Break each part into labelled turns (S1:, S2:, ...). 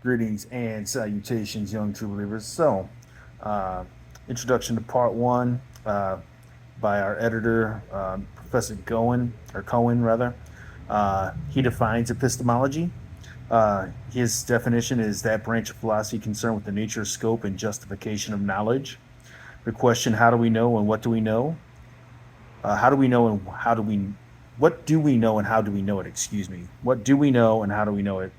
S1: Greetings and salutations, young true believers. So, uh, introduction to part one by our editor, Professor Cohen rather. He defines epistemology. His definition is that branch of philosophy concerned with the nature, scope, and justification of knowledge. The question, how do we know and what do we know? How do we know and how do we what do we know and how do we know it? Excuse me. What do we know and how do we know it?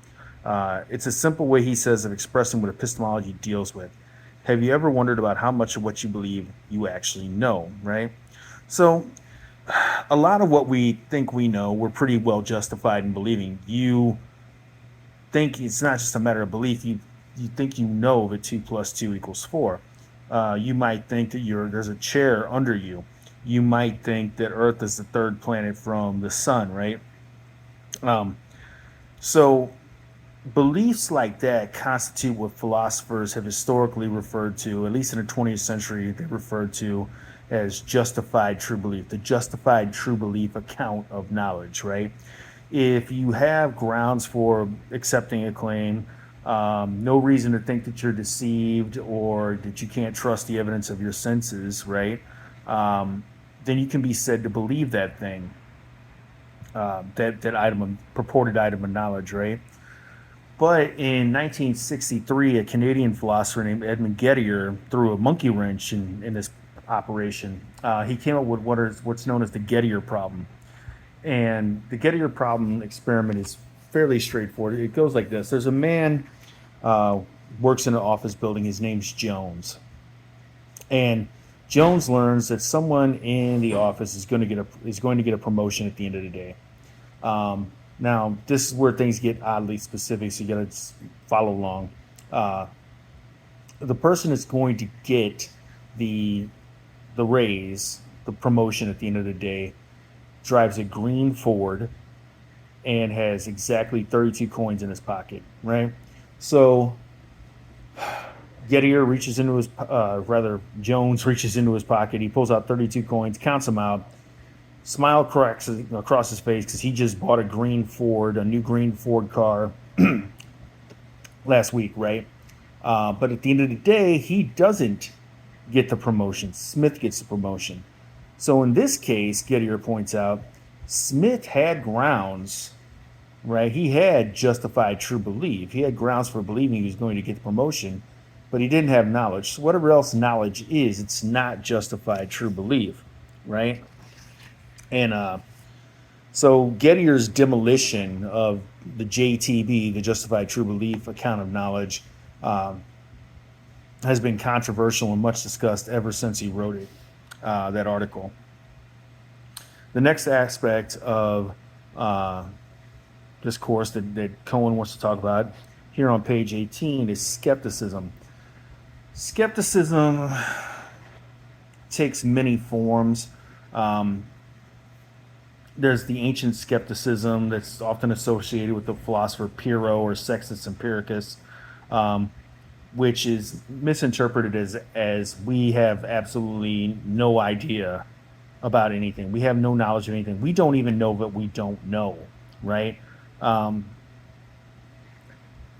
S1: It's a simple way, he says, of expressing what epistemology deals with. Have you ever wondered about how much of what you believe you actually know, right? So, a lot of what we think we know, we're pretty well justified in believing. You think it's not just a matter of belief. You think you know that 2 plus 2 equals 4. You might think that there's a chair under you. You might think that Earth is the third planet from the sun, right? Um, so beliefs like that constitute what philosophers have historically referred to, at least in the 20th century, they referred to as justified true belief, the justified true belief account of knowledge, right? If you have grounds for accepting a claim, no reason to think that you're deceived or that you can't trust the evidence of your senses, right? Then you can be said to believe that thing, that item, purported item of knowledge, right? But in 1963, a Canadian philosopher named Edmund Gettier threw a monkey wrench in this operation. He came up with what's known as the Gettier problem. And the Gettier problem experiment is fairly straightforward. It goes like this: there's a man uh, works in an office building. His name's Jones, and Jones learns that someone in the office is going to get a promotion at the end of the day. Now, this is where things get oddly specific, so you got to follow along. Uh, the person is going to get the the raise, the promotion at the end of the day, drives a green Ford and has exactly 32 coins in his pocket, right? So Gettier reaches into his, rather, Jones reaches into his pocket. He pulls out 32 coins, counts them out. Smile cracks across his face because he just bought a new green Ford car last week, right? But at the end of the day, he doesn't get the promotion. Smith gets the promotion. So in this case, Gettier points out, Smith had grounds, right? He had justified true belief. He had grounds for believing he was going to get the promotion, but he didn't have knowledge. So whatever else knowledge is, it's not justified true belief, right? And so Gettier's demolition of the JTB, the justified true belief account of knowledge, um, has been controversial and much discussed ever since he wrote it, that article. The next aspect of uh, this course that Cohen wants to talk about here on page 18 is skepticism. Skepticism takes many forms. Um, there's the ancient skepticism that's often associated with the philosopher Pyrrho or Sextus Empiricus, um, which is misinterpreted as we have absolutely no idea about anything. We have no knowledge of anything. We don't even know that we don't know, right? Um,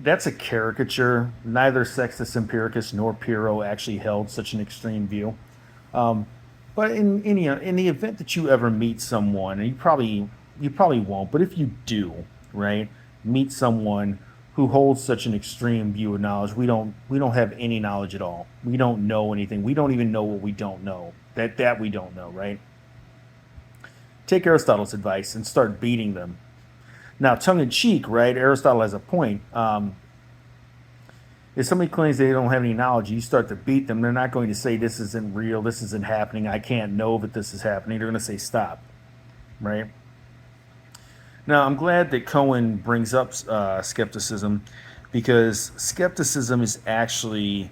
S1: that's a caricature. Neither Sextus Empiricus nor Pyrrho actually held such an extreme view. Um, but in the event that you ever meet someone, and you probably won't, but if you do, right, meet someone who holds such an extreme view of knowledge, we don't have any knowledge at all. We don't know anything. We don't even know what we don't know. That we don't know, right? Take Aristotle's advice and start beating them. Now, tongue in cheek, right? Aristotle has a point. If somebody claims they don't have any knowledge, you start to beat them, they're not going to say this isn't real, this isn't happening, I can't know that this is happening. They're going to say stop, right? Now, I'm glad that Cohen brings up skepticism, because skepticism is actually,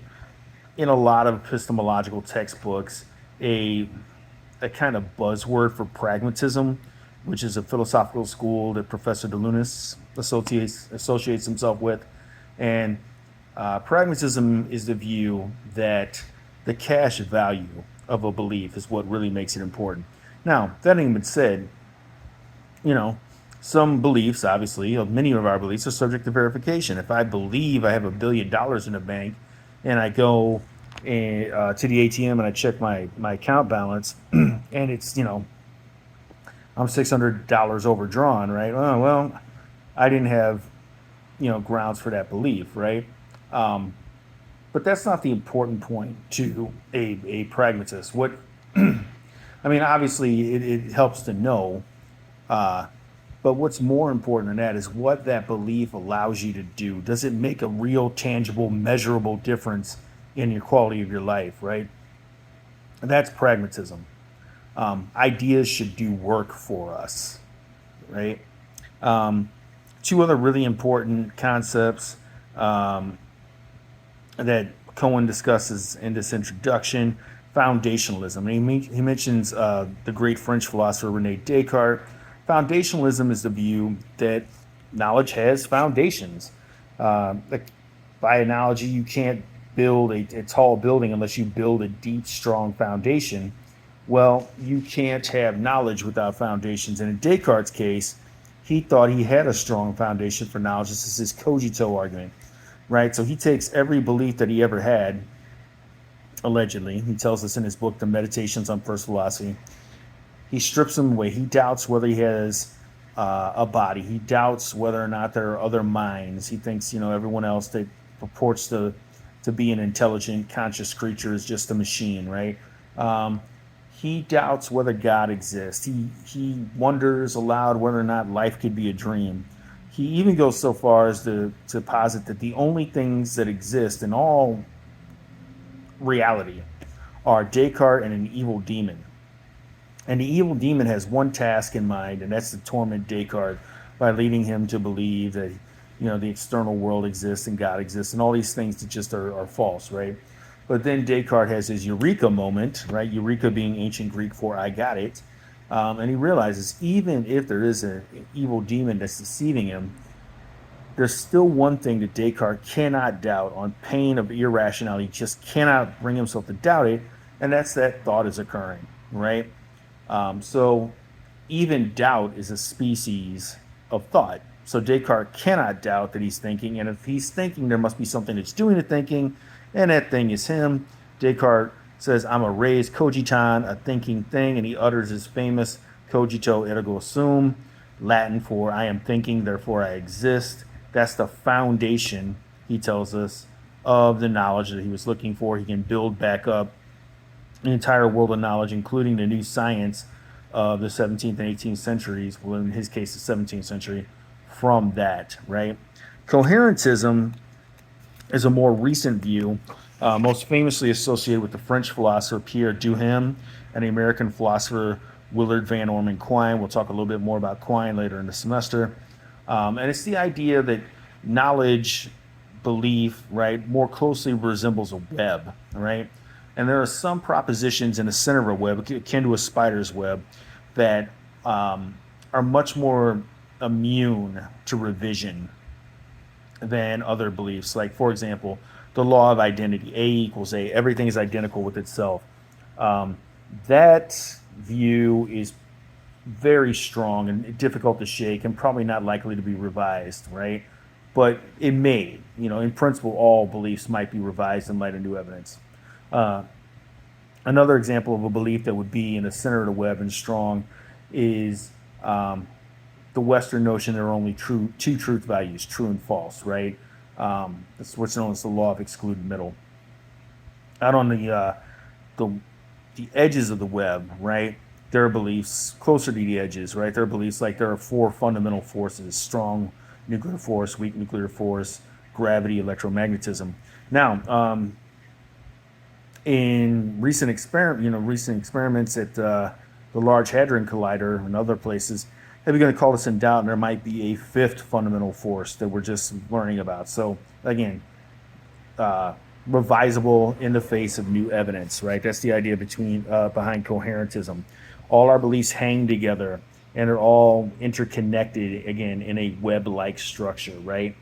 S1: in a lot of epistemological textbooks, a a kind of buzzword for pragmatism, which is a philosophical school that Professor DeLunis associates himself with. And pragmatism is the view that the cash value of a belief is what really makes it important. Now, that having been said, you know, Some beliefs, obviously, many of our beliefs are subject to verification. If I believe I have $1 billion in the bank, and I go to the ATM and I check my account balance, and it's I'm $600 overdrawn, right? Oh well, I didn't have grounds for that belief, right? Um, but that's not the important point to a pragmatist. What I mean, obviously, it helps to know. Uh, but what's more important than that is what that belief allows you to do. Does it make a real, tangible, measurable difference in your quality of your life, right? And that's pragmatism. Ideas should do work for us, right? Um, Two other really important concepts um, that Cohen discusses in this introduction: foundationalism. And he mentions the great French philosopher Rene Descartes. Foundationalism is the view that knowledge has foundations. Like by analogy, you can't build a tall building unless you build a deep, strong foundation. Well, you can't have knowledge without foundations. And in Descartes' case, he thought he had a strong foundation for knowledge. This is his cogito argument, right? So he takes every belief that he ever had, allegedly. He tells us in his book, The Meditations on First Philosophy. He strips them away. He doubts whether he has a body. He doubts whether or not there are other minds. He thinks, everyone else that purports to be an intelligent, conscious creature is just a machine, right? Um, he doubts whether God exists. He wonders aloud whether or not life could be a dream. He even goes so far as to posit that the only things that exist in all reality are Descartes and an evil demon. And the evil demon has one task in mind, and that's to torment Descartes by leading him to believe that the external world exists and God exists and all these things that just are false, right? But then Descartes has his eureka moment, right? Eureka being ancient Greek for I got it. And he realizes even if there is an evil demon that's deceiving him, there's still one thing that Descartes cannot doubt on pain of irrationality. He just cannot bring himself to doubt it, and that's that thought is occurring, right? So even doubt is a species of thought. So Descartes cannot doubt that he's thinking, and if he's thinking, there must be something that's doing the thinking, and that thing is him. Descartes says, I'm a res cogitan, a thinking thing, and he utters his famous cogito ergo sum, Latin for I am thinking, therefore I exist. That's the foundation, he tells us, of the knowledge that he was looking for. He can build back up the entire world of knowledge, including the new science of the 17th and 18th centuries, well, in his case, the 17th century, from that, right? Coherentism is a more recent view, most famously associated with the French philosopher Pierre Duhem and the American philosopher Willard Van Orman Quine. We'll talk a little bit more about Quine later in the semester. And it's the idea that knowledge, belief, right, more closely resembles a web, right? And there are some propositions in the center of a web, akin to a spider's web, that are much more immune to revision than other beliefs. Like, for example, the law of identity, A equals A, everything is identical with itself. That view is very strong and difficult to shake and probably not likely to be revised, right? But it may, in principle, all beliefs might be revised in light of new evidence. Another example of a belief that would be in the center of the web and strong is the Western notion there are only two truth values, true and false, right? That's what's known as the law of excluded middle. Out on the edges of the web, right? There are beliefs closer to the edges, right? There are beliefs like there are four fundamental forces: strong nuclear force, weak nuclear force, gravity, electromagnetism. Now, in recent experiments at the Large Hadron Collider and other places, have begun to call this in doubt, and there might be a fifth fundamental force that we're just learning about. So again, revisable in the face of new evidence, right? That's the idea behind coherentism. All our beliefs hang together, and they're all interconnected, again, in a web-like structure, right?